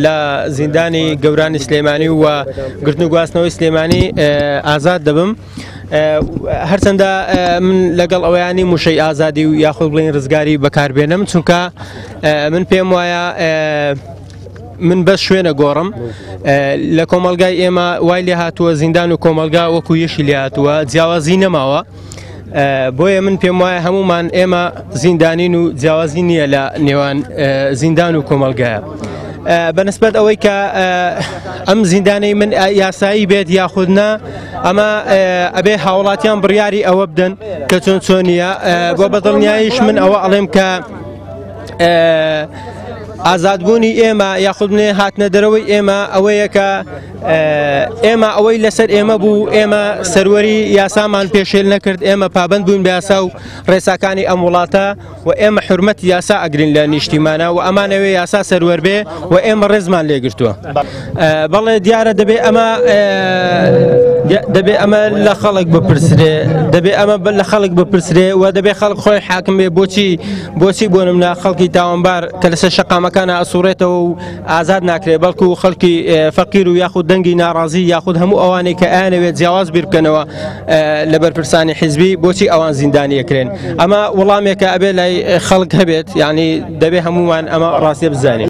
لا زیندانی گەورانی سلێمانی و گرتن و گواستنەوەی سلێمانی ئازاد دەبم هەرچەندە من لەگەڵ ئەوەیانی موشەی ئازادی و یاخود بڵێن ڕزگاری بەکاربێنم چونکە من پێم وایە من بەس شوێنە گۆڕم لە کۆمەلگای ئێمە وای لێ هاتووە زیندان و کۆمەلگا وەکو یەشی لێ هاتووە جیاوازی نەماوە بۆیە من پێم وایە هەمومان ئێمە زیندانین و جیاوازی نییە لە نێوان زیندان و کۆمەلگایە بەنسبەت ئەوەی کە ئەم زیندانەی من یاسایی بێت یاخودنا ئەمە ئەبێ هاوڵاتیان بڕیاری ئەوە بدەن کە چۆن چۆنیە بۆ بەدڵنیاییش من ئەوە ئەڵێم کە ئازادبوونی ئێمە یاخود بڵێ هاتنە دەرەوەی ئێمە ئەوەیە کە ئێمە ئەوەی لەسەر ئێمە بوو ئێمە سەروەری یاسامان پێشێل نەکرد ئێمە پابند بووین بە یاسا و ڕێساکانی ئەم وڵاتە و ئێمە حورمەتی یاسا ئەگرین لە نیشتیمانە و ئەمانەوێ یاسا سەروەر بێ و ئێمە ڕێزمان لێگرتووە بەڵێ دیارە دەبێ ئەمە لە خەڵک بپرسرێ دەبێ ئەمە لە خەڵک بپرسرێ و دەبێ خەڵک خۆی حاکم بێ بۆچی بۆ نمونە خەڵکی تاوانبار کە لەسەر شەقامەکانە ئەسوڕێتەوە و ئازاد ناکرێت بەڵکو خەڵکی فەقیر و یاخود دەنگی ناڕازی یاخود هەموو ئەوانەی کە ئایانەوێت جیاواز بیر بکەنەوە لە بەرپرسانی حیزبی بۆچی ئەوان زیندانیەکرێن ئەمە وەڵامێکە ئەبێ لای خەڵک هەبێت یعنی دەبێ هەمومان ئەمە ڕاستیە بزانین.